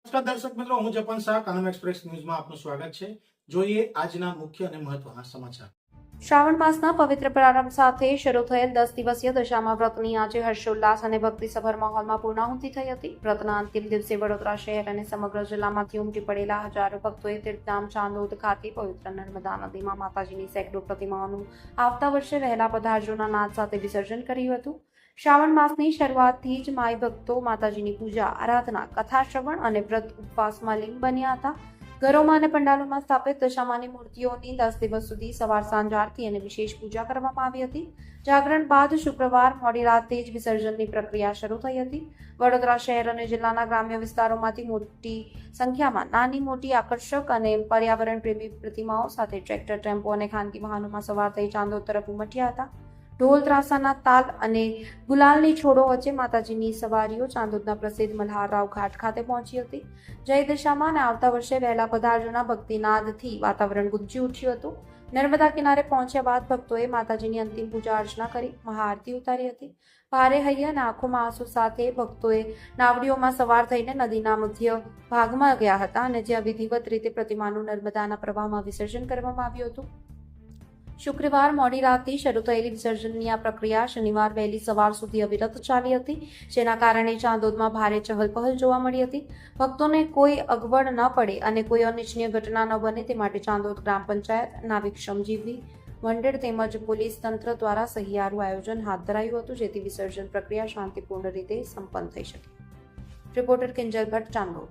નમસ્કાર દર્શક મિત્રો, હું જપન શાહ, કાનમ એક્સપ્રેસ ન્યૂઝમાં આપનું સ્વાગત છે. જોઈએ આજના મુખ્ય અને મહત્વના સમાચાર. શ્રાવણ માસના પવિત્ર પ્રારંભ સાથે શરૂ થયેલ 10 દિવસીય દશામા વ્રતની આજે હર્ષોલ્લાસ અને ભક્તિસભર માહોલમાં પૂર્ણાહુતિ થઈ હતી. વ્રતના અંતિમ દિવસે વડોદરા શહેર અને સમગ્ર જિલ્લામાંથી ઉમટી પડેલા હજારો ભક્તોએ તીર્થધામ ચાંદોદ ખાતે પવિત્ર નર્મદા નદીમાં માતાજીની સેંકડો પ્રતિમાઓનું આવતા વર્ષે વહેલા પધારજોના નાદ સાથે વિસર્જન કર્યું હતું. શ્રાવણ માસની શરૂઆતથી જ માઈ ભક્તો માતાજીની પૂજા, આરાધના, કથા શ્રવણ અને વ્રત ઉપવાસમાં લીન બન્યા હતા. ઘરોમાં અને પંડાલોમાં સ્થાપિત દશામાની મૂર્તિઓની 10 દિવસ સુધી સવાર સાંજ આરતી અને વિશેષ પૂજા કરવામાં આવી હતી. જાગરણ બાદ શુક્રવાર મોડી રાતે જ વિસર્જનની પ્રક્રિયા શરૂ થઈ હતી. વડોદરા શહેર અને જિલ્લાના ગ્રામ્ય વિસ્તારોમાંથી મોટી સંખ્યામાં નાની મોટી આકર્ષક અને પર્યાવરણ પ્રેમી પ્રતિમાઓ સાથે ટ્રેક્ટર, ટેમ્પો અને ખાનગી વાહનોમાં સવાર થઈ ચાંદોદ તરફ ઉમટ્યા હતા. ઢોલ ત્રાસાના તાલ અને ગુલાલની છોડો વચ્ચે માતાજીની સવારીઓ ચાંદોદના પ્રસિદ્ધ મલ્હારરાવ ઘાટ ખાતે પહોંચી હતી. જય દશામાં અને આવતા વર્ષે વહેલા પધારજોના ભક્તિનાદથી વાતાવરણ ગુંજી ઉઠ્યું હતું. નર્મદા કિનારે પહોંચ્યા બાદ ભક્તોએ માતાજીની અંતિમ પૂજા અર્ચના કરી મહાઆરતી ઉતારી હતી. ભારે હૈયા અને આંખોમાં આંસુ સાથે ભક્તોએ નાવડીઓમાં સવાર થઈને નદીના મધ્ય ભાગમાં ગયા હતા અને જ્યાં વિધિવત રીતે પ્રતિમાનું નર્મદાના પ્રવાહમાં વિસર્જન કરવામાં આવ્યું હતું. શુક્રવાર મોડી રાતથી શરૂ થયેલી વિસર્જનની આ પ્રક્રિયા શનિવાર વહેલી સવાર સુધી અવિરત ચાલી હતી, જેના કારણે ચાંદોદમાં ભારે ચહલપહલ જોવા મળી હતી. ભક્તોને કોઈ અગવડ ન પડે અને કોઈ અનિચ્છનીય ઘટના ન બને તે માટે ચાંદોદ ગ્રામ પંચાયત, નાવિક શ્રમજીવી મંડળ તેમજ પોલીસ તંત્ર દ્વારા સહિયારું આયોજન હાથ ધરાયું હતું, જેથી વિસર્જન પ્રક્રિયા શાંતિપૂર્ણ રીતે સંપન્ન થઈ શકે. રિપોર્ટર કિંજલ ભટ્ટ, ચાંદોદ.